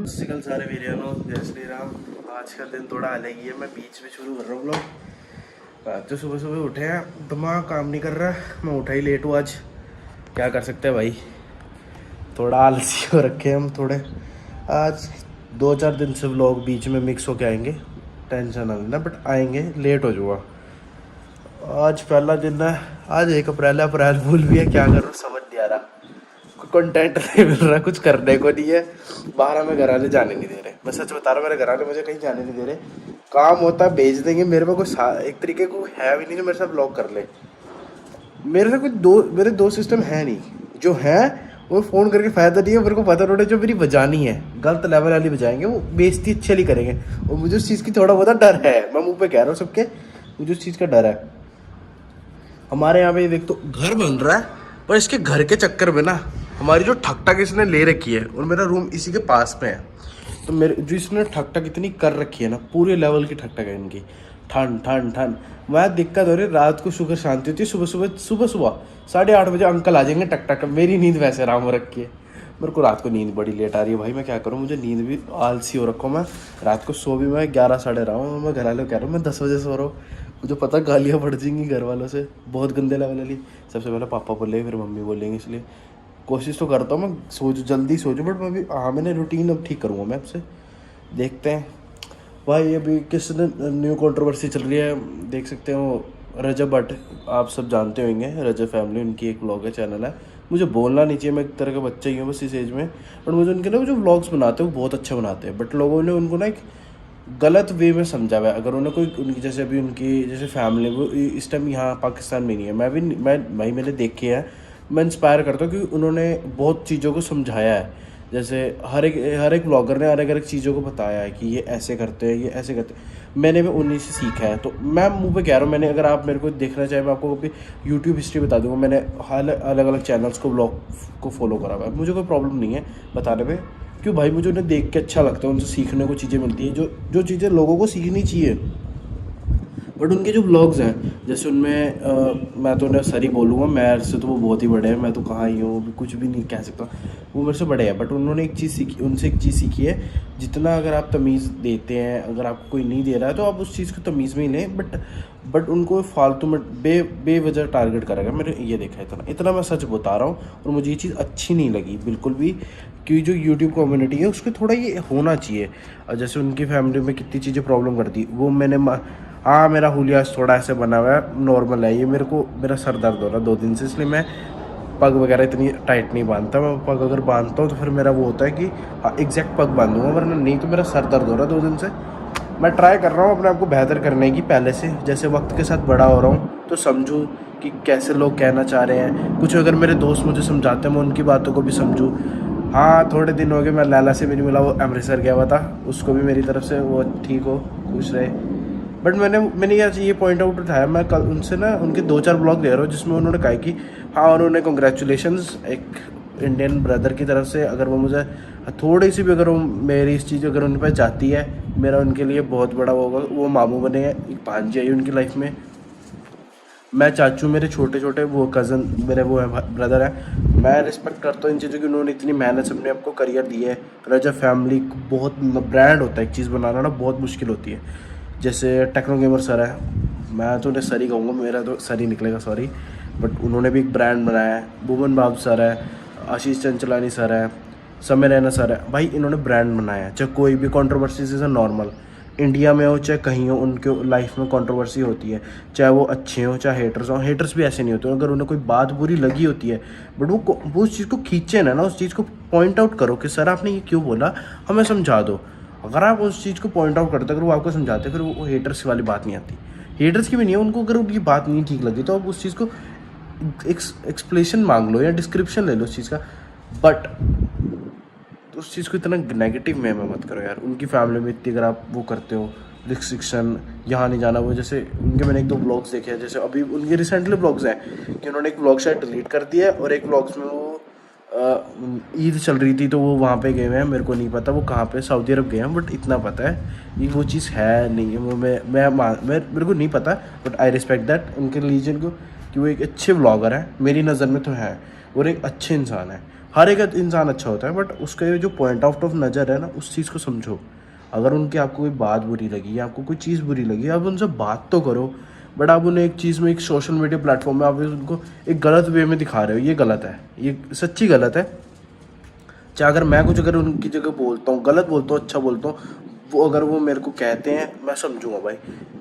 Sickle सारे video जय श्री राम। आज का दिन थोड़ा अलग ही है। मैं बीच में शुरू कर रहा हूँ ब्लॉग। तो सुबह सुबह उठे हैं, दिमाग काम नहीं कर रहा। मैं उठा ही लेट हूँ आज, क्या कर सकते हैं भाई। थोड़ा आलसी हो रखे हैं हम थोड़े। आज 2-4 दिन से व्लॉग बीच में मिक्स होके आएंगे, टेंशन ना लेना, बट आएंगे, लेट हो जाऊँगा। आज पहला दिन है, आज 1 अप्रैल है, अप्रैल फूल भी है। क्या करूँ समझ नहीं आ रहा, कंटेंट नहीं मिल रहा, कुछ करने को नहीं है। बाहर हमें घर वाले जाने नहीं दे रहे। मैं सच बता रहा हूँ, मेरे घर वाले मुझे कहीं जाने नहीं दे रहे। काम होता है भेज देंगे, मेरे पे कोई एक तरीके को है भी नहीं जो मेरे साथ ब्लॉग कर ले। मेरे से मेरे दो सिस्टम है नहीं, जो है वो फ़ोन करके फ़ायदा नहीं है। मेरे को पता उन्होंने जो मेरी बजानी है गलत लेवल वाली बजाएंगे, वो बेइज्जती अच्छी वाली करेंगे। और मुझे उस चीज़ की थोड़ा बहुत डर है। मैं मुँह पे कह रहा हूँ सबके, मुझे उस चीज़ का डर है। हमारे यहाँ पे देख तो घर बन रहा है, पर इसके घर के चक्कर में ना हमारी जो ठक ठक इसने ले रखी है, और मेरा रूम इसी के पास में है, तो मेरे जो इसने ठक ठक इतनी कर रखी है ना, पूरे लेवल की ठक ठक है इनकी। ठंड ठंड ठंड वह दिक्कत हो रही। रात को शुगर शांति होती है, सुबह 8:30 बजे अंकल आ जाएंगे टक टक। मेरी नींद वैसे आराम हो रखी है। मेरे को रात को नींद बड़ी लेट आ रही है भाई। मैं क्या करूँ, मुझे नींद भी आलसी हो रखा हूँ। मैं रात को सो भी मैं 11 साढ़े रहा हूँ। मैं घर वालों को कह रहा हूँ मैं 10 बजे सो रहा हूँ। मुझे पता गालियाँ पड़ जाएंगी घर वालों से, बहुत गंदे लेवल वाली। सबसे पहले पापा बोलेंगे, फिर मम्मी बोलेंगे, इसलिए कोशिश तो करता हूँ मैं जल्दी सो जाऊँ। बट मैं अभी मैंने रूटीन अब ठीक करूँगा मैं आपसे। देखते हैं भाई। अभी किस न्यू कंट्रोवर्सी चल रही है, देख सकते हो। रजब भट्ट, आप सब जानते होंगे, रजब फैमिली, उनकी एक व्लॉग है, चैनल है। मुझे बोलना नहीं चाहिए, मैं एक तरह का बच्चा ही हूँ बस इस एज में। बट मुझे उनके ना जो व्लॉग्स बनाते हैं वो बहुत अच्छे बनाते हैं। बट लोगों ने उनको ना एक गलत वे में समझा हुआ है। अगर उन्हें कोई उनकी जैसे अभी उनकी जैसे फैमिली, वो इस टाइम यहाँ पाकिस्तान में नहीं है। मैं मैंने देखे हैं, मैं इंस्पायर करता हूँ क्योंकि उन्होंने बहुत चीज़ों को समझाया है। जैसे हर एक ब्लॉगर ने हर एक चीज़ों को बताया है कि ये ऐसे करते हैं, ये ऐसे करते हैं। मैंने भी उन्हीं से सीखा है। तो मैं मुंह पे कह रहा हूँ, मैंने, अगर आप मेरे को देखना चाहें, मैं आपको अभी यूट्यूब हिस्ट्री बता दूँगा। मैंने अलग अलग चैनल्स को, ब्लॉग को फॉलो करा हुआ है। मुझे कोई प्रॉब्लम नहीं है बताने में। क्यों भाई, मुझे उन्हें देख के अच्छा लगता है, उनसे सीखने को चीज़ें मिलती हैं, जो चीज़ें लोगों को सीखनी चाहिए। बट उनके जो व्लॉग्स हैं, जैसे उनमें मैं तो उन्हें सर ही बोलूँगा, मेरे से तो वो बहुत ही बड़े हैं। मैं तो कहाँ ही हूँ, कुछ भी नहीं कह सकता। वो मेरे से बड़े हैं, बट उन्होंने एक चीज़ सीखी, उनसे एक चीज़ सीखी है। जितना अगर आप तमीज़ देते हैं, अगर आपको कोई नहीं दे रहा है तो आप उस चीज़ को तमीज़ में ही लें। बट उनको फालतू में बेवजह टारगेट करेगा। मैंने ये देखा है, इतना मैं सच बता रहा हूँ। और मुझे ये चीज़ अच्छी नहीं लगी बिल्कुल भी, कि जो यूट्यूब कम्युनिटी है उसको थोड़ा ये होना चाहिए। और जैसे उनकी फैमिली में कितनी चीज़ें प्रॉब्लम करती, वो मैंने हाँ, मेरा हुलिया थोड़ा ऐसे बना हुआ है, नॉर्मल है ये। मेरा सर दर्द हो रहा है 2 दिन से, इसलिए मैं पग वगैरह इतनी टाइट नहीं बांधता। मैं पग अगर बांधता हूँ तो फिर मेरा वो होता है कि हाँ एग्जैक्ट पग बांधूंगा, वरना नहीं तो मेरा सर दर्द हो रहा है 2 दिन से। मैं ट्राई कर रहा हूँ अपने आप को बेहतर करने की पहले से। जैसे वक्त के साथ बड़ा हो रहा हूँ तो समझूँ कि कैसे लोग कहना चाह रहे हैं। कुछ अगर मेरे दोस्त मुझे समझाते हैं, मैं उनकी बातों को भी समझूँ। हाँ, थोड़े दिन हो गए मैं लैला से भी नहीं मिला, वो अमृतसर गया हुआ था। उसको भी मेरी तरफ से वो ठीक हो, खुश रहे। बट मैंने आज ये पॉइंट आउट उठाया, मैं कल उनसे ना उनके 2-4 ब्लॉग ले रहा हूँ, जिसमें उन्होंने कहा कि हाँ, उन्होंने कॉन्ग्रेचुलेशंस एक इंडियन ब्रदर की तरफ से। अगर वो मुझे थोड़ी सी भी, अगर वो मेरी इस चीज़ अगर उन पर जाती है, मेरा उनके लिए बहुत बड़ा होगा। वो मामू बने हैं, एक भांजी आई उनकी लाइफ में। मैं चाचू, मेरे छोटे छोटे वो कज़न, मेरे वो है ब्रदर है। मैं रिस्पेक्ट करता हूँ इन चीज़ों की। उन्होंने इतनी मेहनत से अपने आपको करियर दी है। रजब फैमिली बहुत ब्रांड होता है, एक चीज़ बनाना ना बहुत मुश्किल होती है। जैसे टेक्नो गेमर सर है, मैं तो उन्हें सर ही कहूँगा, मेरा तो सर ही निकलेगा, सॉरी। बट उन्होंने भी एक ब्रांड बनाया है। भुवन बाबू सर है, आशीष चंचलानी सर है, समय रैना सर है। भाई इन्होंने ब्रांड बनाया है। चाहे कोई भी कंट्रोवर्सी से नॉर्मल, इंडिया में हो चाहे कहीं हो, उनके लाइफ में कंट्रोवर्सी होती है। चाहे वो अच्छे हो चाहे हेटर्स हो। हेटर्स भी ऐसे नहीं होते, अगर उन्हें कोई बात बुरी लगी होती है, बट वो उस चीज़ को खींचे ना, उस चीज़ को पॉइंट आउट करो कि सर आपने ये क्यों बोला, हमें समझा दो। अगर आप उस चीज़ को पॉइंट आउट करते, अगर वो आपको समझाते, फिर वो हेटर्स वाली बात नहीं आती। हेटर्स की भी नहीं है, उनको अगर उनकी बात नहीं ठीक लगी तो आप उस चीज़ को एक्सप्लेनेशन मांग लो या डिस्क्रिप्शन ले लो उस चीज़ का। बट उस चीज़ को इतना नेगेटिव में मत करो यार। उनकी फैमिली में इतनी अगर आप वो करते हो, रिस्ट्रिक्शन, यहाँ नहीं जाना, वो जैसे उनके मैंने 1-2 ब्लॉग्स देखे हैं। जैसे अभी उनके रिसेंटली ब्लॉग्स हैं कि उन्होंने एक ब्लॉग शायद डिलीट कर दिया है, और एक ब्लॉग्स में वो ईद चल रही थी तो वो वहाँ पे गए हुए हैं। मेरे को नहीं पता वो कहाँ पे, सऊदी अरब गए हैं, बट इतना पता है ये वो चीज़ है नहीं है। वो मैं मेरे को नहीं पता, बट आई रिस्पेक्ट दैट उनके रिलीजन को। कि वो एक अच्छे व्लॉगर है, मेरी नज़र में तो है, और एक अच्छे इंसान है। हर एक इंसान अच्छा होता है, बट उसका जो पॉइंट ऑफ नज़र है ना, उस चीज़ को समझो। अगर उनकी आपको कोई बात बुरी लगी या आपको कोई चीज़ बुरी लगी, आप उनसे बात तो करो, बट आप उन्हें एक चीज़ में, एक सोशल मीडिया प्लेटफॉर्म में आप उनको एक गलत वे में दिखा रहे हो, ये गलत है, ये सच्ची गलत है। चाहे अगर मैं कुछ अगर उनकी जगह बोलता हूँ, गलत बोलता हूँ, अच्छा बोलता हूँ, वो अगर वो मेरे को कहते हैं, मैं समझूंगा भाई।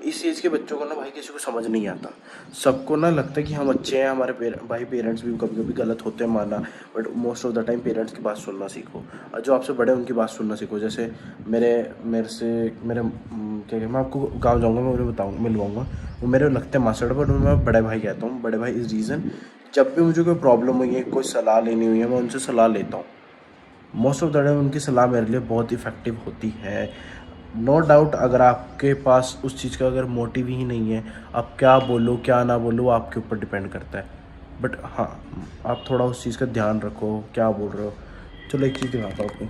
इस चीज़ के बच्चों को ना भाई किसी को समझ नहीं आता। सबको ना लगता है कि हम अच्छे हैं, हमारे भाई पेरेंट्स भी कभी कभी गलत होते हैं, माना, but most of the time parents की बात सुनना सीखो, और जो आपसे बड़े उनकी बात सुनना सीखो। जैसे मेरे से मेरे क्या कहते, मैं आपको गाँव जाऊँगा, मैं उन्हें बताऊँगा, मिलवाऊँगा, वो मेरे लगते हैं मास्टर, बट मैं बड़े भाई कहता हूँ। बड़े भाई इस रीज़न, जब भी मुझे कोई प्रॉब्लम हुई है, कोई सलाह लेनी हुई है, मैं उनसे सलाह लेता हूँ। मोस्ट ऑफ द टाइम उनकी सलाह मेरे लिए बहुत इफ़ेक्टिव होती है। नो डाउट, अगर आपके पास उस चीज़ का अगर मोटिव ही नहीं है, आप क्या बोलो क्या ना बोलो, आपके ऊपर डिपेंड करता है। बट हाँ, आप थोड़ा उस चीज़ का ध्यान रखो, क्या बोल रहे हो। चलो एक चीज़ दिखाता हूँ आपको।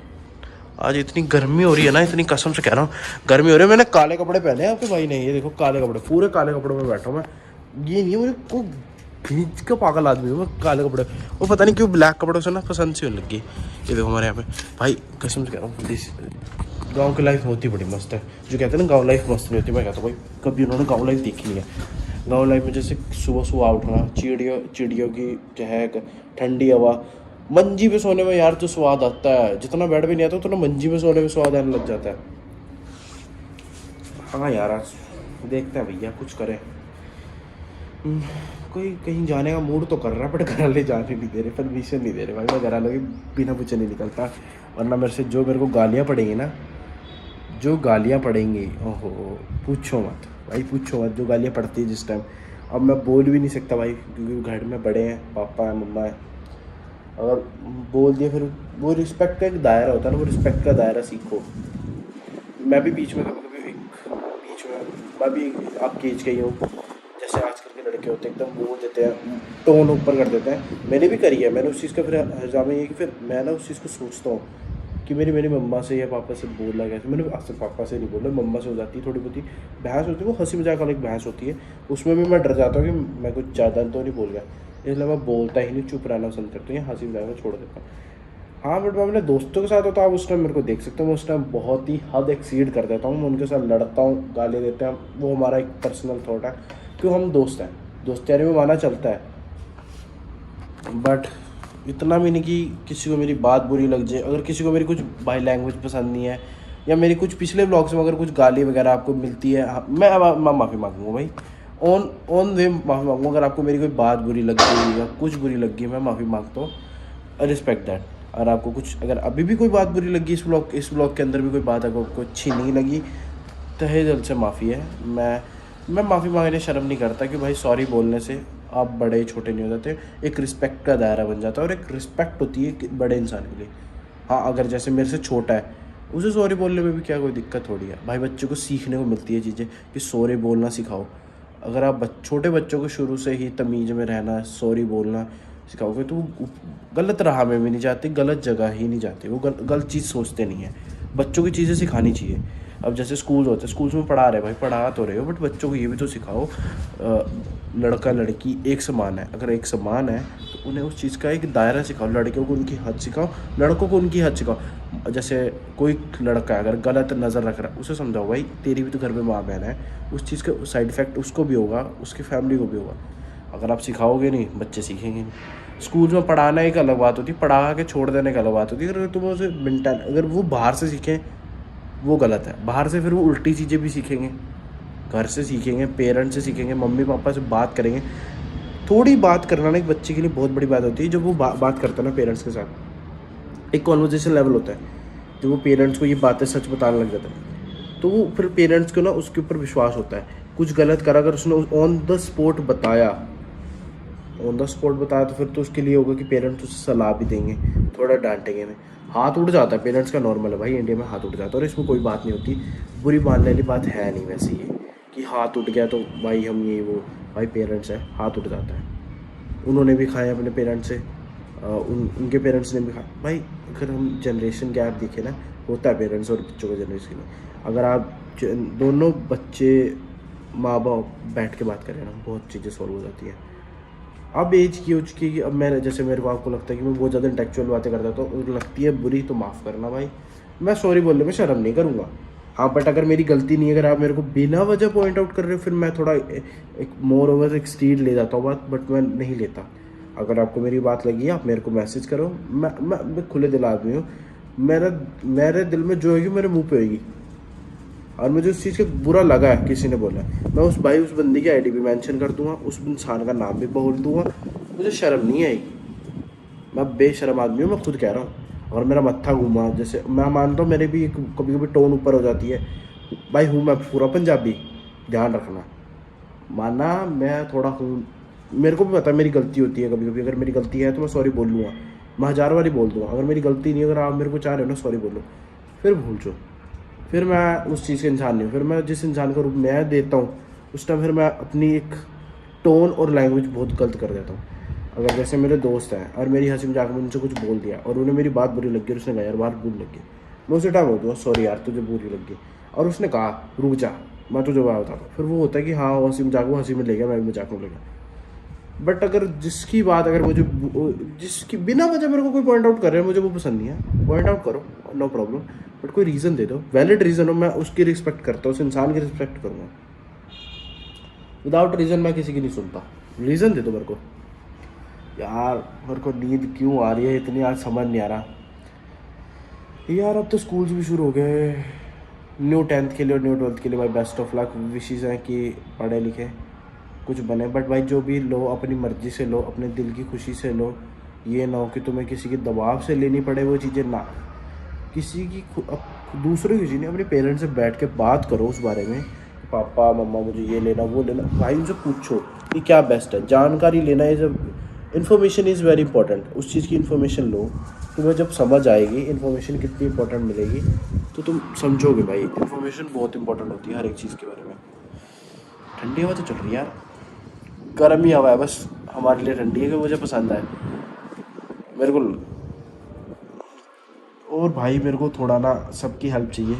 आज इतनी गर्मी हो रही है ना, इतनी कसम से कह रहा हूँ, गर्मी हो रही है। मैंने काले कपड़े पहने हैं आपके भाई ने, ये देखो काले कपड़े, पूरे काले कपड़ों में बैठा हूँ मैं। ये नहीं है मुझे को खींच के पागल आदमी हूँ मैं, काले कपड़े, वो पता नहीं क्यों ब्लैक कपड़ों से ना पसंद सी होने लगी। ये देखो हमारे यहाँ पे भाई, कसम से कह रहा हूँ, गांव की लाइफ होती बड़ी मस्त है। जो कहते हैं ना गांव लाइफ मस्त नहीं होती, मैं कहता हूँ भाई कभी उन्होंने गांव लाइफ देखी नहीं है। गांव लाइफ में जैसे सुबह सुबह उठना, चिड़ियों की चहक, ठंडी हवा, मंजी पे सोने में यार तो स्वाद आता है, जितना बेड पे नहीं आता उतना मंजी में सोने में स्वाद आने लग जाता है। हाँ यार, आज देखते हैं भैया, कुछ करें। कोई कहीं जाने का मूड तो कर रहा है, बट घर वाले जाने नहीं दे रहे, परमिशन नहीं दे रहे भाई। मैं घर वालों के बिना पूछे नहीं निकलता, वरना मेरे से जो मेरे को गालियाँ पड़ेंगी ना, जो गालियाँ पड़ेंगी, ओहो पूछो मत भाई, पूछो मत। जो गालियाँ पड़ती है जिस टाइम, अब मैं बोल भी नहीं सकता भाई, क्योंकि घर में बड़े हैं, पापा है, मम्मा है। अगर बोल दिया फिर वो रिस्पेक्ट का एक दायरा होता है ना, वो रिस्पेक्ट का दायरा सीखो। मैं भी बीच में कभी कभी बीच में मैं भी आपकी एज का ही हूँ। जैसे आजकल के लड़के होते हैं, एकदम बोल देते हैं, टोन ऊपर कर देते हैं, मैंने भी करी है। मैंने उस चीज़ का फिर हर्जाम ये है कि फिर मैं ना उस चीज़ को सोचता हूँ कि मेरी मम्मा से या पापा से बोलना कैसे। मैंने आज तक पापा से नहीं बोला, मम्मा से हो जाती है थोड़ी बहुत बहस होती है, वो हंसी मजाक वाली बहस होती है, उसमें भी मैं डर जाता हूँ कि मैं कुछ ज़्यादा तो नहीं बोल गया, इसलिए मैं बोलता ही नहीं, चुप रहना पसंद करता हूँ, या हंसी मजाक में छोड़ देता हूँ। हाँ, बट मैं अपने दोस्तों के साथ होता हूँ, उस टाइम मेरे को देख सकते हो, मैं उस टाइम बहुत ही हद एक्सीड कर देता हूँ, मैं उनके साथ लड़ता हूँ, गाली देते हैं, वो हमारा एक पर्सनल थॉट है, क्यों हम दोस्त हैं, दोस्ती में माना चलता है। बट इतना भी नहीं कि किसी को मेरी बात बुरी लग जाए। अगर किसी को मेरी कुछ बाई लैंग्वेज पसंद नहीं है, या मेरी कुछ पिछले व्लॉग्स में अगर कुछ गाली वगैरह आपको मिलती है, मैं माफ़ी मांगूंगा भाई, ऑन वे माफ़ी मांगूंगा। अगर आपको मेरी कोई बात बुरी लग गई या कुछ बुरी लग गई, मैं माफ़ी मांगता हूँ, आई रिस्पेक्ट दैट। और आपको कुछ अगर अभी भी कोई बात बुरी लगी, इस व्लॉग के अंदर भी कोई बात आपको अच्छी नहीं लगी, तहे दिल से माफ़ी है। मैं माफ़ी मांगने शर्म नहीं करता, कि भाई सॉरी बोलने से आप बड़े छोटे नहीं हो जाते, एक रिस्पेक्ट का दायरा बन जाता है, और एक रिस्पेक्ट होती है कि बड़े इंसान के लिए। हाँ, अगर जैसे मेरे से छोटा है, उसे सॉरी बोलने में भी क्या कोई दिक्कत थोड़ी है भाई। बच्चों को सीखने को मिलती है चीज़ें, कि सॉरी बोलना सिखाओ। अगर आप छोटे बच्चों को शुरू से ही तमीज़ में रहना, सॉरी बोलना सिखाओगे, तो वो गलत राह में भी नहीं जाते, गलत जगह ही नहीं जाते, वो गलत चीज़ सोचते नहीं हैं। बच्चों की चीज़ें सिखानी चाहिए। अब जैसे स्कूल होते हैं, स्कूल्स में पढ़ा रहे भाई, पढ़ा तो रहे हो, बट बच्चों को ये भी तो सिखाओ, लड़का लड़की एक समान है। अगर एक समान है तो उन्हें उस चीज़ का एक दायरा सिखाओ, लड़कियों को उनकी हद सिखाओ, लड़कों को उनकी हद सिखाओ। जैसे कोई लड़का अगर गलत नज़र रख रहा है, उसे समझाओ भाई तेरी भी तो घर में माँ बहन है, उस चीज़ का साइड इफ़ेक्ट उसको भी होगा, उसकी फैमिली को भी होगा। अगर आप सिखाओगे नहीं, बच्चे सीखेंगे नहीं। स्कूल में पढ़ाना एक अलग बात होती है, पढ़ा के छोड़ देने की अलग बात होती है। अगर तुम उसे मिनटन, अगर वो बाहर से सीखें, वो गलत है। बाहर से फिर वो उल्टी चीज़ें भी सीखेंगे, घर से सीखेंगे, पेरेंट्स से सीखेंगे, मम्मी पापा से बात करेंगे। थोड़ी बात करना ना एक बच्चे के लिए बहुत बड़ी बात होती है। जब वो बात करता है ना पेरेंट्स के साथ, एक कॉन्वर्जेशन लेवल होता है, जब वो पेरेंट्स को ये बातें सच बताने लग जाता है, तो वो फिर पेरेंट्स को ना उसके ऊपर विश्वास होता है। कुछ गलत करा, अगर उसने ऑन द स्पॉट बताया, तो फिर तो उसके लिए होगा कि पेरेंट्स उसे सलाह भी देंगे, थोड़ा डांटेंगे में। हाथ उठ जाता है पेरेंट्स का, नॉर्मल है भाई, इंडिया में हाथ उठ जाता है, और इसमें कोई बात नहीं होती, बुरी मानने वाली बात है नहीं वैसे ये, कि हाथ उठ गया तो भाई हम ये वो, भाई पेरेंट्स है, हाथ उठ जाता है। उन्होंने भी खाए अपने पेरेंट्स से, उनके पेरेंट्स ने भी खाया भाई। अगर हम जनरेशन गैप दिखे ना, होता है पेरेंट्स और बच्चों का जनरेशन में। अगर आप दोनों बच्चे माँ बाप बैठ के बात करें ना, बहुत चीज़ें सॉल्व हो जाती हैं। अब एज की हो चुकी है कि अब मैं जैसे मेरे को आपको लगता है कि मैं बहुत ज़्यादा इंटेलेक्चुअल बातें करता तो लगती है बुरी तो माफ़ करना भाई, मैं सॉरी बोलने में शर्म नहीं करूँगा। हाँ बट अगर मेरी गलती नहीं है, अगर आप मेरे को बिना वजह पॉइंट आउट कर रहे हो फिर मैं थोड़ा एक मोर ओवर एक स्टीड ले जाता हूँ बात, बट मैं नहीं लेता। अगर आपको मेरी बात लगी आप मेरे को मैसेज करो, मैं खुले दिल आदमी हूँ, मेरे दिल में जो होगी मेरे मुँह पे होगी। और मुझे उस चीज़ का बुरा लगा है किसी ने बोला, मैं उस बंदी की आईडी भी मेंशन कर दूंगा, उस इंसान का नाम भी बोल दूंगा, मुझे शर्म नहीं आएगी। मैं बेशर्म आदमी हूँ, मैं खुद कह रहा हूँ। और मेरा मत्था घूमा, जैसे मैं मानता हूँ मेरे भी कभी कभी टोन ऊपर हो जाती है भाई, हूँ मैं पूरा पंजाबी, ध्यान रखना। माना मैं थोड़ा हूँ, मेरे को भी पता है मेरी गलती होती है कभी कभी, अगर मेरी गलती है तो मैं सॉरी बोल लूँगा, मैं 1000 बार ही बोल दूँगा। अगर मेरी गलती नहीं है, अगर आप मेरे को चाह रहे हो ना सॉरी बोलो, फिर भूल जाओ, फिर मैं उस चीज़ का इंसान नहीं हूँ। फिर मैं जिस इंसान का रूप मैं देता हूँ उस टाइम फिर मैं अपनी एक टोन और लैंग्वेज बहुत गलत कर देता हूँ। अगर जैसे मेरे दोस्त हैं और मेरी हंसी मजाक में उनसे कुछ बोल दिया और उन्हें मेरी बात बुरी लगी और उसने कहा यार बात बुरी लगी, मैं उसे टाइम बोल दूँगा सॉरी यार तुझे बुरी लगी, और उसने कहा रुक जा मैं तुझे बात बताता हूँ, फिर वो होता है कि हाँ हंसी मजाक वो हंसी में ले गया, मैं भी मजाक में ले गया। बट अगर जिसकी बात अगर मुझे जिसकी बिना वजह मेरे को कोई पॉइंट आउट कर रहे हैं, मुझे वो पसंद नहीं है, पॉइंट आउट करो नो प्रॉब्लम, बट कोई रीज़न दे दो, वैलिड रीज़न हो, मैं उसकी रिस्पेक्ट करता हूँ, उस इंसान की रिस्पेक्ट करूँगा। विदाउट रीज़न मैं किसी की नहीं सुनता, रीज़न दे दो मेरे को। यार मेरे को नींद क्यों आ रही है इतनी, आज समझ नहीं आ रहा यार। अब तो स्कूल्स भी शुरू हो गए, न्यू 10th के लिए और न्यू 12th के लिए भाई बेस्ट ऑफ लक, विशेज़ हैं कि पढ़े लिखे कुछ बने, बट भाई जो भी लो अपनी मर्ज़ी से लो, अपने दिल की खुशी से लो, ये ना हो कि तुम्हें किसी के दबाव से लेनी पड़े वो चीज़ें, ना किसी की दूसरों की चीज़ नहीं, अपने पेरेंट्स से बैठ के बात करो उस बारे में, पापा मम्मा मुझे ये लेना वो लेना, भाई उनसे पूछो कि क्या बेस्ट है, जानकारी लेना है, जब इन्फॉर्मेशन इज़ वेरी इंपॉर्टेंट, उस चीज़ की इन्फॉर्मेशन लो, तुम्हें जब समझ आएगी इन्फॉर्मेशन कितनी इंपॉर्टेंट मिलेगी तो तुम समझोगे भाई, इन्फॉर्मेशन बहुत इंपॉर्टेंट होती है हर एक चीज़ के बारे में। ठंडी हवा तो चल रही है यार, गर्म ही हवा है बस, हमारे लिए ठंडी है कि मुझे पसंद है मेरे को। और भाई मेरे को थोड़ा ना सबकी हेल्प चाहिए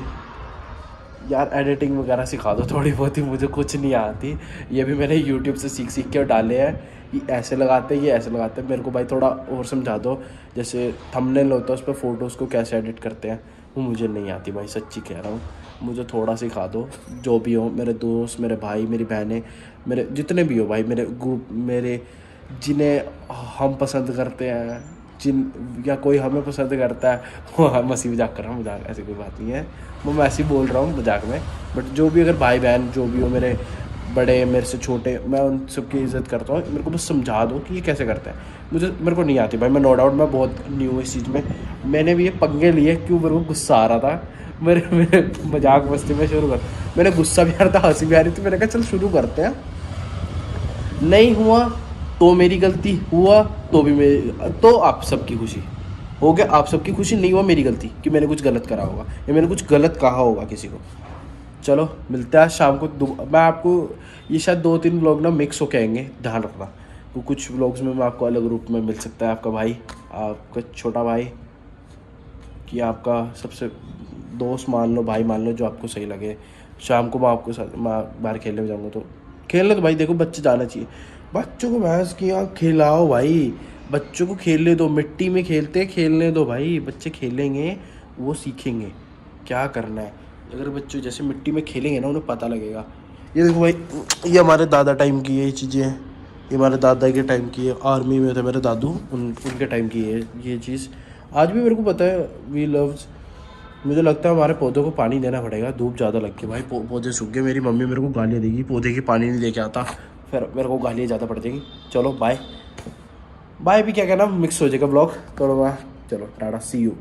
यार, एडिटिंग वगैरह सिखा दो थोड़ी बहुत ही, मुझे कुछ नहीं आती, ये भी मैंने यूट्यूब से सीख के डाले हैं, ये ऐसे लगाते हैं ये ऐसे लगाते हैं, मेरे को भाई थोड़ा और समझा दो, जैसे थंबनेल होता है उस पर फ़ोटोज़ को कैसे एडिट करते हैं, वो मुझे नहीं आती भाई, सच्ची कह रहा हूँ, मुझे थोड़ा सिखा दो। जो भी हो, मेरे दोस्त मेरे भाई मेरी बहनें मेरे जितने भी हो भाई, मेरे ग्रुप मेरे जिन्हें हम पसंद करते हैं, जिन या कोई हमें पसंद करता है, वो हम हंसी मजाक कर रहा हूँ, मजाक ऐसी कोई बात नहीं है, वो मैं ऐसे ही बोल रहा हूँ मजाक में, बट जो भी अगर भाई बहन जो भी हो, मेरे बड़े मेरे से छोटे, मैं उन सबकी इज़्ज़त करता हूँ, मेरे को बस समझा दो कि ये कैसे करते हैं, मेरे को नहीं आती भाई, मैं नो डाउट मैं बहुत न्यू हूँ इस चीज़ में, मैंने भी ये पंगे लिए क्यों, मेरे को गुस्सा आ रहा था, मेरे मजाक मस्ती में शुरू कर, मैंने गुस्सा भी आ रहा था हंसी भी आ रही थी, मैंने कहा चल शुरू करते हैं, नहीं हुआ तो मेरी गलती, हुआ तो भी मेरी, तो आप सबकी खुशी, हो गया आप सबकी खुशी, नहीं हुआ मेरी गलती कि मैंने कुछ गलत करा होगा या मैंने कुछ गलत कहा होगा किसी को। चलो मिलते हैं शाम को, मैं आपको ये शायद 2-3 व्लॉग ना मिक्स होके आएंगे, ध्यान रखना, तो कुछ व्लॉग्स में मैं आपको अलग रूप में मिल सकता है, आपका भाई, आपका छोटा भाई, कि आपका सबसे दोस्त मान लो, भाई मान लो, जो आपको सही लगे। शाम को मैं आपको साथ मैं बाहर खेलने जाऊँगा, तो खेलने तो भाई देखो बच्चे जाना चाहिए, बच्चों को भैंस की आँख खिलाओ भाई, बच्चों को खेलने दो, मिट्टी में खेलते खेलने दो भाई, बच्चे खेलेंगे वो सीखेंगे क्या करना है, अगर बच्चे जैसे मिट्टी में खेलेंगे ना उन्हें पता लगेगा। ये देखो भाई, ये हमारे दादा टाइम की है ये चीज़ें, ये हमारे दादा के टाइम की है, आर्मी में थे मेरे दादू, उनके टाइम की है ये चीज़, आज भी मेरे को पता है। वी लव्स, मुझे लगता है हमारे पौधों को पानी देना पड़ेगा, धूप ज़्यादा लग के भाई पौधे सूख गए, मेरी मम्मी मेरे को गालियाँ देगी, पौधे की पानी नहीं लेके आता, फिर मेरे को गालियाँ ज़्यादा पड़ जाएगी। चलो बाय बाय, भी क्या कहना, मिक्स हो जाएगा ब्लॉग, चलो टाटा, सी यू।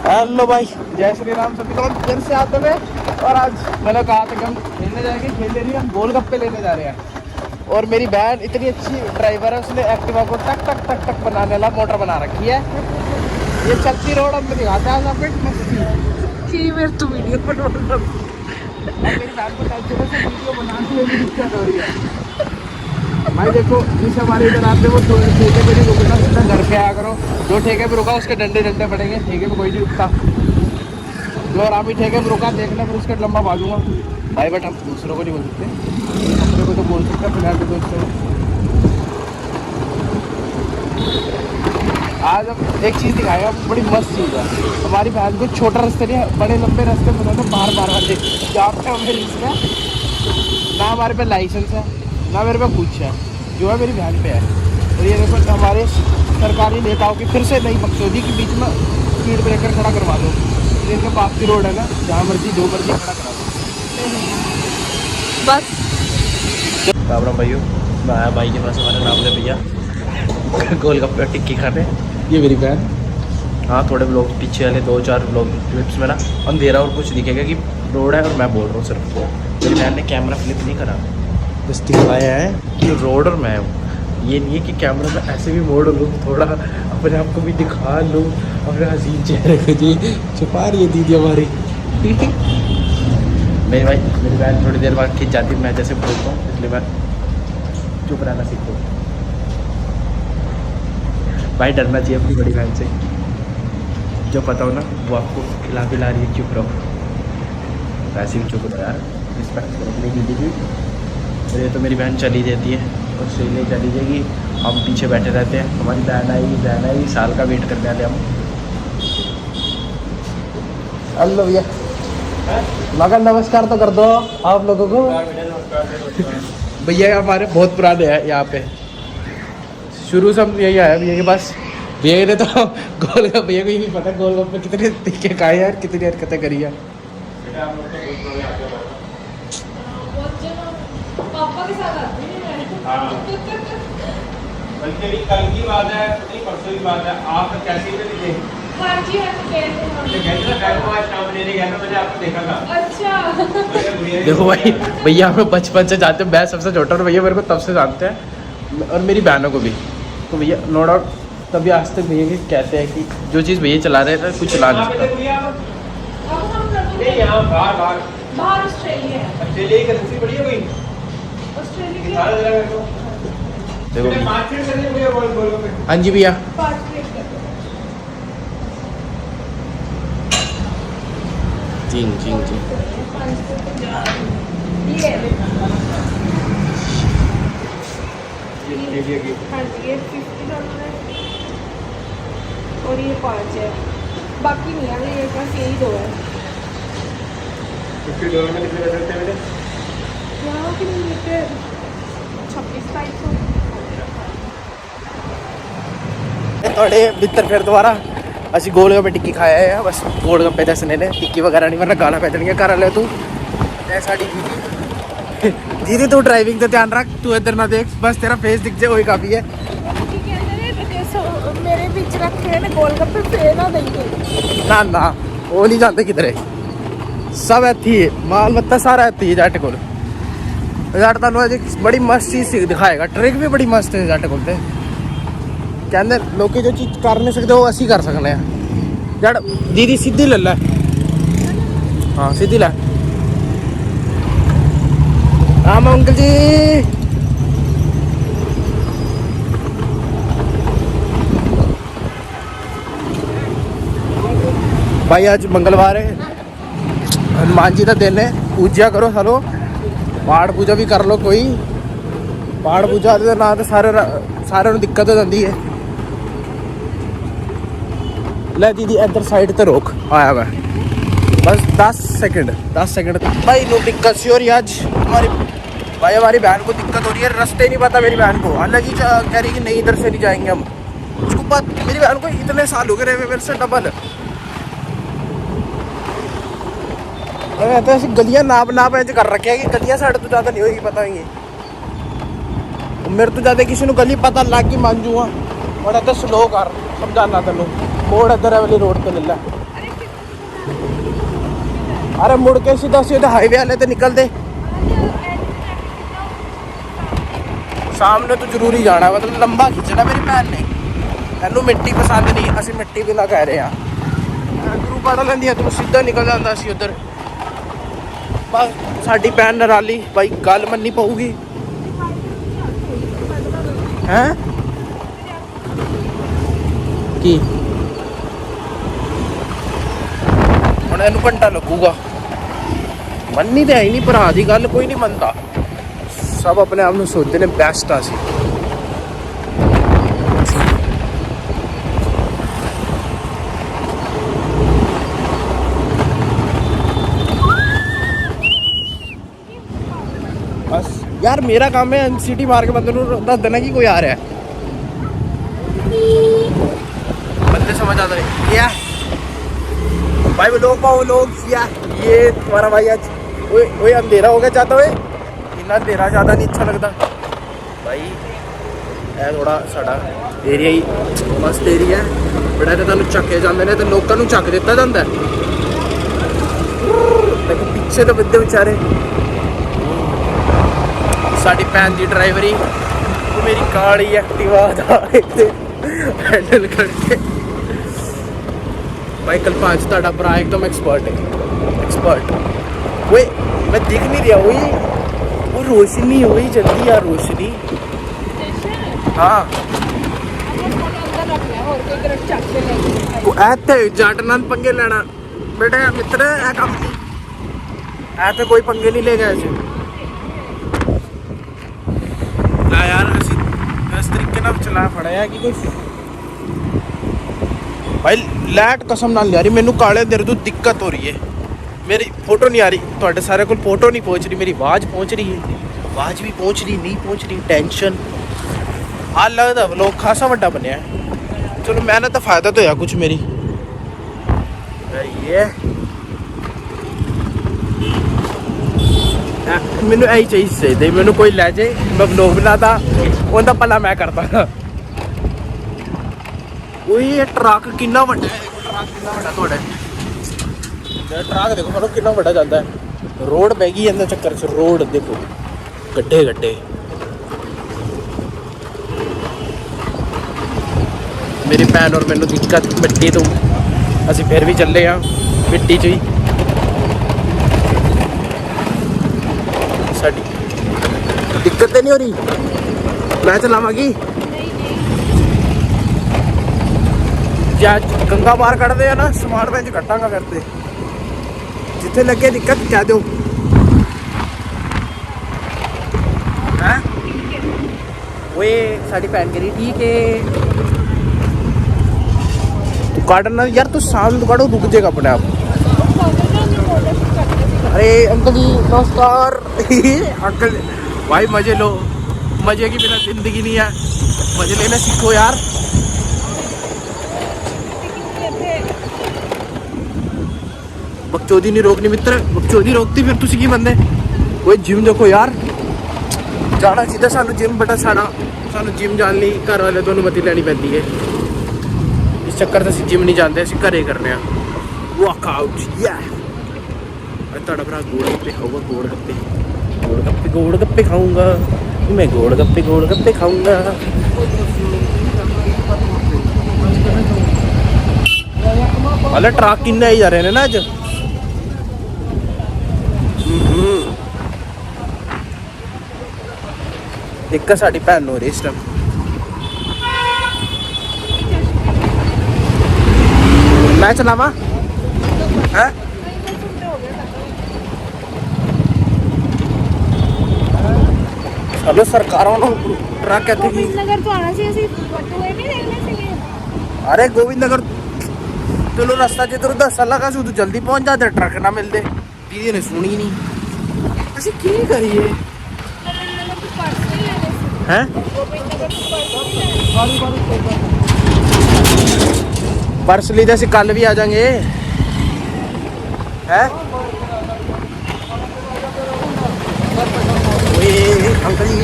हेलो भाई, जय श्री राम सभी को, घर से आते हुए, और आज मैंने कहा था कि हम खेलने जाएंगे, खेलने नहीं, हम गोलगप्पे लेने जा रहे हैं, और मेरी बहन इतनी अच्छी ड्राइवर है, उसने एक्टिवा को टक टक टक टक बनाने वाला मोटर बना रखी है, ये चलती रोड हमको दिखाता है, मस्ती मेरे तो वीडियो बना मेरी बहन को वीडियो बनाने में भी दिक्कत हो रही है भाई। देखो जिस हमारे इधर आते वो ठेके पे नहीं रुकना, सीधा घर पे आया करो, जो ठेके पे रुका उसके डंडे डंडे पड़ेंगे, ठेके पे कोई नहीं रुकता, जो आरामी ठेके पे रुका देखना, फिर उसका लंबा भागूंगा। भाई बट हम दूसरों को नहीं बोल सकते, अपने को तो बोल सकते हैं फिलहाल तो दोस्तों। आज हम एक चीज़ दिखाएगा आपको, बड़ी मस्त चीज़ है। हमारी बहन को छोटा रास्ते नहीं, बड़े लंबे रास्ते बना दो बार बार वाले, जहाँ पे हमें रिस्क है ना, हमारे पे लाइसेंस है ना मेरे पे कुछ है, जो है मेरी बहन पे है। और ये देखो हमारे सरकारी नेताओं की फिर से नई बकचोदी के बीच में स्पीड ब्रेकर खड़ा करवा दो। इनके पास की रोड है ना, जहाँ मर्जी जो मर्जी खड़ा करा दो बस। राम राम भाइयों, मैं आया भाई के पास, हमारे नाम ले भैया गोलगप्पे और टिक्की खाने। ये मेरी बहन। हाँ थोड़े ब्लॉग पीछे वाले 2-4 ब्लॉग क्लिप्स में ना अंधेरा और कुछ दिखेगा कि रोड है, और मैं बोल रहा हूँ सिर्फ मेरी बहन ने कैमरा फ्लिप नहीं करा, बस दिखाया है कि रोड और मैं हूँ। ये नहीं है कि कैमरा में ऐसे भी मोड़ लूँ, थोड़ा अपने आप को भी दिखा लूँ, अपने हसीन चेहरे को जी छुपा रही है दीदी हमारी मेरी भाई मेरी बहन थोड़ी देर बाद खींच जाती है मैं जैसे बोलता हूँ, इसलिए मैं चुप रहना सीखता हूँ। भाई डरना चाहिए अपनी बड़ी बहन से, जो पता हो ना वो आपको खिला पिला रही है, चुप रहो। वैसे भी चुप रहो यार, रिस्पेक्ट करो अपनी दीदी की। ये तो मेरी बहन चली जाती है, ऑस्ट्रेलिया चली जाएगी, हम पीछे बैठे रहते हैं। हमारी बहन आएगी साल का वेट करने वाले हम। हेलो भैया, मगर नमस्कार तो कर दो आप लोगों को। भैया हमारे बहुत पुराने हैं यहाँ पे, शुरू से हम यही आया भैया के पास। भैया ने तो गोलगप्पे, भैया को ये नहीं पता गोलगप्पे कितने तीखे खाए यार, कितनी हरकतें करी है। पापा के साथ आती हूँ मैं। बल्कि कल की बात है, परसों की बात है, आप कैसे में दिखे? हाँ जी हम गए थे। अच्छा देखो भाई, भैया हमें बचपन से जानते हैं, मैं सबसे छोटा और भैया मेरे को तब से जानते हैं, और मेरी बहनों को भी। तो भैया नो डाउट तभी आज तक भैया कहते हैं कि जो चीज़ भैया चला रहे थे कुछ चला नहीं सकता। अब हम बाहर ऑस्ट्रेलिया है। ऑस्ट्रेलिया की करेंसी बढ़िया कोई ऑस्ट्रेलिया की सारा जगह को देखो मार्केट करने को ये बोल पे। हाँ जी भैया, पार्ट प्लेट कर दो। जी जी जी। ये है ऑस्ट्रेलिया की हाँ जी, ये $50 है और ये 5 है, बाकी नहीं है मेरे पास, यही 2 है। $50 में कितने पैसे होते हैं मेरे? यहाँ की लीटर 26-27 थोड़े भीतर फिर दोबारा ਅਸੀਂ ਗੋਲਗੱਪੇ ਟਿੱਕੀ ਖਾਇਆ ਹੈ, ਬਸ ਗੋਲਗੱਪੇ ਦੱਸ ਨੇ ਟਿੱਕੀ ਵਗੈਰਾ ਨਹੀਂ, ਵਰਨਾ ਗਾਲਾਂ ਪੈ ਜਾਣਗੀਆਂ ਘਰ ਵਾਲੇ। ਤੂੰ ਤੇ ਸਾਡੀ ਦੀਦੀ ਤੂੰ ਡਰਾਈਵਿੰਗ ਤੇ ਧਿਆਨ ਰੱਖ, ਤੂੰ ਇੱਧਰ ਨਾ ਦੇਖ, ਬਸ ਤੇਰਾ ਫੇਸ ਦਿਖ ਜੇ ਉਹੀ ਕਾਫੀ ਹੈ। मेरे बीच रखे ने गोलगप्पे फेर ना देंगे ਨਾ ਨਾ ਉਹ ਨਹੀਂ ਜਾਂਦੇ ਕਿਧਰੇ, ਸਭ ਇੱਥੇ ਹੀ ਮਾਲ ਮੱਤਾ ਸਾਰਾ ਇੱਥੇ ਹੀ ਜੱਟ ਕੋਲ। ਜੱਟ ਤੁਹਾਨੂੰ ਅੱਜ ਬੜੀ ਮਸਤ ਚੀਜ਼ ਦਿਖਾਏਗਾ, ਟ੍ਰਿਕ ਵੀ ਬੜੀ ਮਸਤ ਹੈ ਜੱਟ ਕੋਲ। ਤੇ ਕਹਿੰਦੇ ਲੋਕੀ ਜੋ ਚੀਜ਼ ਕਰ ਨਹੀਂ ਸਕਦੇ ਉਹ ਅਸੀਂ ਕਰ ਸਕਦੇ ਹਾਂ। ਜੱਟ ਦੀਦੀ ਸਿੱਧੀ ਲੈ ਲੈ, ਹਾਂ ਸਿੱਧੀ ਲੈ। ਰਾਮ ਅੰਕਲ ਜੀ भाई आज मंगलवार है, हनुमान जी का दिन है, पूजा करो सालो, पाठ पूजा भी कर लो। कोई पाठ पूजा के ना तो सारे दिक्कत हो जाती है। ले दीदी इधर साइड ते रोक, आया मैं बस 10 सेकंड भाई। नो दिक्कत सी हो रही है आज हमारी, भाई हमारी बहन को दिक्कत हो रही है, रास्ते नहीं पता मेरी बहन को। हालांकि कह रही कि नहीं इधर से नहीं जाएंगे हम, उसको पता मेरी बहन को इतने साल हो गए मेरे से डबल। तो ऐसी गलियां नाप इंज कर रखे कि गलियां साढ़े तो ज़्यादा नहीं होगी पता ही। मेरे तो ज़्यादा किसी को गली पता लग गई मान जूँगा, बड़ा तो स्लो कर समझाना तेनों, मोड़ इधर वाली रोड पे ले ला। अरे मुड़ के सीधा हाईवे वाले तो निकल दे, सामने तो जरूरी जाना, मतलब लंबा खिंचना। मेरी भैन ने तेनों मिट्टी पसंद नहीं, असी मिट्टी भी ना कह रहे हैं, गुरु पढ़ लेंदी तू सीधा निकल जाता सी उधर। बस साडी भैन नराली भाई, गल मन्नी पऊगी हैं की हुण इहनूं घंटा लगूगा। ਮੰਨੀ ਤੇ ਹੈ ਹੀ ਨਹੀਂ, ਭਰਾ ਦੀ ਗੱਲ ਕੋਈ ਨਹੀਂ ਮੰਨਦਾ। ਸਭ ਆਪਣੇ ਆਪ ਨੂੰ ਸੋਚਦੇ ਨੇ ਬੈਸਟ ਆ ਸੀ। बस यार मेरा काम है सीटी मार के बंदे ਨੂੰ ਦੱਸ ਦੇਣਾ कि कोई आ रहा है। बंदे समझ आता है क्या भाई, वो लोग क्या ये तुम्हारा भाई आज ओए अंधेरा हो गया चाहता हुए, इतना अंधेरा ज़्यादा नहीं अच्छा लगता भाई। है थोड़ा साड़ा एरिया ही मस्त एरिया है, बड़ा तो तुम चके जाते हैं तो लोगों को चक दिता जाता है, लेकिन पीछे तो बंदे बेचारे। साड़ी भैन की ड्राइवरी, वो मेरी काली एक्टिवा हैंडल करके भाई। कल 5 ताड़ा भरा एकदम एक्सपर्ट है, एक्सपर्ट। वो मैं दिख नहीं रहा, वो रोशनी हुई जल्दी यार, रोशनी। हाँ जट नाल पंगे लेना बेटा मित्र, है काम ऐसे कोई पंगे नहीं ले गए ऐसे यार। इस तरीके ना चला पड़ा है कि कोई भाई लाइट कसम नाल आ रही मैनू, काले देर तो दिक्कत हो रही है। मेरी फोटो नहीं आ रही, थोड़े सारे को फोटो नहीं पहुंच रही, मेरी आवाज़ पहुंच रही है, आवाज़ भी पहुंच रही नहीं पहुंच रही, टेंशन। आ लगता व्लॉग खासा बड़ा बनया है। चलो मैंने तो फायदा तो होया कुछ मेरी ये मैनू यही चाहिए, मैनू कोई लै जाए, मैं व्लॉग बनाता उनका भला मैं करता। ये ट्रक कितना बड़ा है, ट्रक कितना बड़ा थोड़ा ट्रक देखो मतलब कितना बड़ा जाता है। रोड पै गई इन्ना चक्कर च, रोड देखो गड्ढे गड्ढे। मेरी भैन और मैनू दिक्कत मिट्टी तो असी फिर भी चले हाँ मिट्टी च ही। साडी दिक्कत तो नहीं हो रही, मैं चलावांगी या गंगा बाहर कटते हैं ना, समान में कटांगा करते जिथे लगे दिक्कत कह दो है। वो साड़ी भैन करी ठीक है तू काटना यार, तू सामने काटो रुक जाएगा अपने आप। अरे अंकल जी नमस्कार। अंकल भाई मजे लो, मजे की बिना जिंदगी नहीं है, मजे लेना सीखो यार। बकचोदी नहीं रोकनी मित्र, बकचोदी रोकती फिर तुसी की बंदे। कोई जिम देखो यार, जाना सीधा सानू जिम, बटा सानू जिम जान ली घर वाले दोनों मती लैनी पैंदी है। इस चक्कर से जिम नहीं जाते, असीं घरे करने वर्कआउट। या ਤੁਹਾਡਾ ਭਰਾ गोलगप्पे खाऊंगा, गोलगप्पे खाऊंगा मैं, गोलगप्पे खाऊंगा। हाले ट्रक किन्ने आई जा रहे हैं ना अज। एक साड़ी भैन हो रही इस टाइम। मैं चलावा है चलो सरकारों ट्रक कहते कि नगर तो आना चाहिए, टूए नहीं देखने चाहिए। अरे गोविंद नगर चलो रास्ता जिधर 10 साल का तू जल्दी पहुंच जाते, ट्रक ना मिलते। दीदी ने सुनी नहीं, असं की करिए हैं। परस ली जैसे कल भी आ जाएंगे हैं। अंकल जी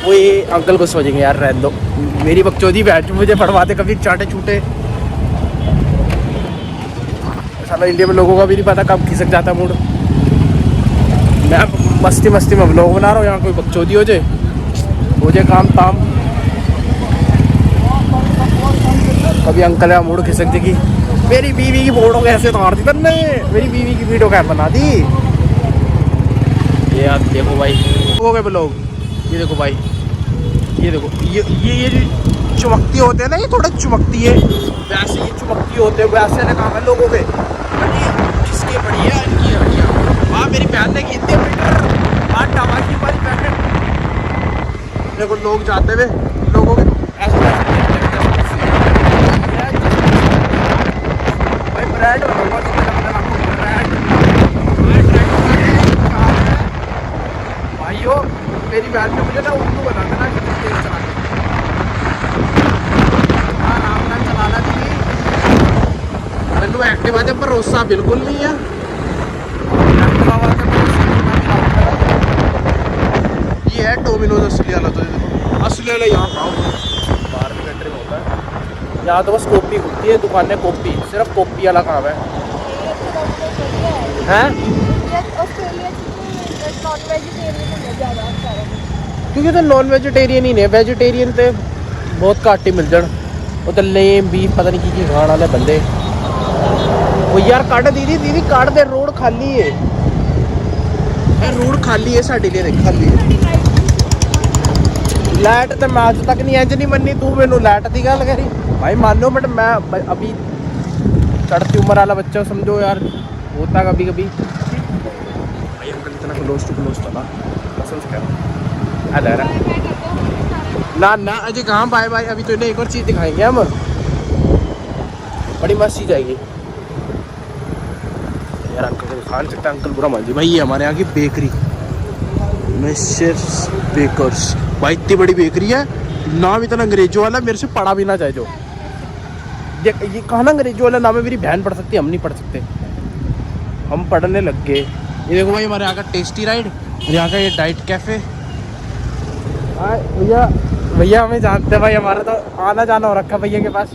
वो ये अंकल को सोचेंगे यार रहने दो, मेरी बकचोदी बैठ मुझे पढ़वाते कभी चाटे चूटे। साला इंडिया में लोगों का भी नहीं पता कब खिसक जाता मूड। मैं मस्ती में व्लॉग बना रहा हूँ, यहाँ कोई बकचोदी हो जाए काम ताम। कभी अंकल का मूड खिसक जाएगी। मेरी बीवी की फोटो कैसे उतार दी तुमने, मेरी बीवी की वीडियो कैसे बना दी। ये आप देखो भाई, हो गए ब्लॉग। ये देखो भाई, ये देखो ये जो चमकती होते हैं ना, ये थोड़ा चमकती है वैसे, ये चमकती होते हैं वैसे ना काम है लोगों के। जिसके बढ़िया इनकी हड्डियाँ मेरी बहन ने की थी आज ढाबा की हमारी बहन। देखो लोग जाते हुए लोगों के ऐसे भाई ब्रांड भाइयों मेरी बहन ने मुझे ना उर्दू बना देना कि तेज चला आराम से चलाना चाहिए। मैनू एक्टिवा दे भरोसा बिल्कुल नहीं है। ये है डोमिनोज असली वाला। तो देखो असली वाला यहाँ खाओ, बाहर भी कंट्री में होता है। यहाँ तो बस कॉपी खुलती है, दुकानें कॉपी, सिर्फ कॉपी वाला काम है। हैं? क्योंकि तो नॉन वेजिटेरियन ही नहीं, वेजिटेरियन तो बहुत घट ही मिल जान। वो तो लेम बीफ पता नहीं की खाने वाले बंदे। वो यार कट दीदी कट दे, रोड खाली है, रोड खाली है साढ़े लिए, देख खाली है। लाइट तो मैं अज तक नहीं इंज नहीं मनी, तू मैनू लाइट की गल करी भाई मानो, बट मैं अभी चढ़ती उम्र वाला बच्चा समझो यार, होता कभी कभी भाई। अंकल इतना क्लोज टू क्लोज था ना, कसम से कह रहा ना ना अजय कहाँ बाय बाय, अभी तो इन्हें एक और चीज़ दिखाएंगे हम, बड़ी मस्त चीज़ आएगी यार। अंकल को खान सकता है, अंकल बुरा मान जी भाई। ये हमारे यहाँ की बेकरी मिस्टर्स बेकर्स भाई, इतनी बड़ी बेकरी है, नाम इतना अंग्रेजों वाला, मेरे से पढ़ा भी ना जाए जो ये कहा ना अंग्रेजों वाला नाम है। मेरी बहन पढ़ सकती है, हम नहीं पढ़ सकते, हम पढ़ने लग गए। ये देखो भाई हमारे यहाँ का टेस्टी राइड, यहाँ का ये डाइट कैफ़े। भैया भैया हमें जानते हैं भाई, हमारा तो आना जाना हो रखा भैया के पास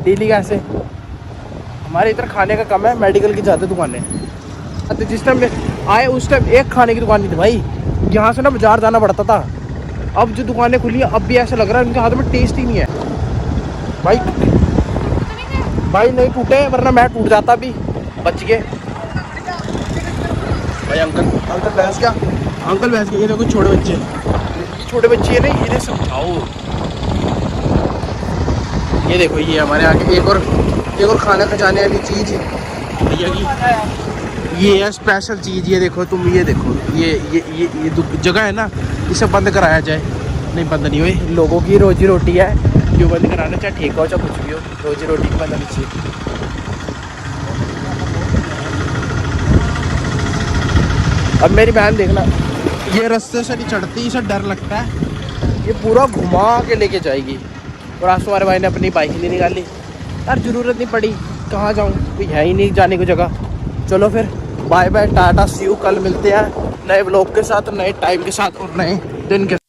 डेली का। ऐसे हमारे इधर खाने का कम है, मेडिकल की ज़्यादा दुकानें। तो जिस टाइम आए उस टाइम एक खाने की दुकान नहीं थी भाई, यहाँ से ना बाजार जाना पड़ता था। अब जो दुकानें खुली है अब भी ऐसा लग रहा है उनके हाथ में टेस्ट ही नहीं है भाई। भाई नहीं टूटे, वरना मैं टूट जाता, अभी बच गए भाई। अंकल भैंस क्या, अंकल भैंस क्या, ये देखो छोटे बच्चे, छोटे बच्चे है ना, इन्हें समझाओ। ये देखो ये हमारे आगे एक और खाना खजाने वाली चीज़ भैया की, ये है स्पेशल चीज़। ये देखो तुम, ये देखो ये जगह है ना, इसे बंद कराया जाए। नहीं बंद नहीं हुई, लोगों की रोजी रोटी है, क्यों बंद कराना, चाहे ठेका हो चाहे कुछ भी हो, रोजी रोटी की बंद नहीं चाहिए। अब मेरी बहन देखना, ये रास्ते से नहीं चढ़ती, इसे डर लगता है, ये पूरा घुमा के लेके जाएगी। और आज तुम्हारे भाई ने अपनी बाइक नहीं निकाली यार, ज़रूरत नहीं पड़ी, कहाँ जाऊँ, कोई है ही नहीं जाने की जगह। चलो फिर bye bye, tata see you, कल मिलते हैं नए ब्लॉग के साथ, नए टाइम के साथ और नए दिन के साथ।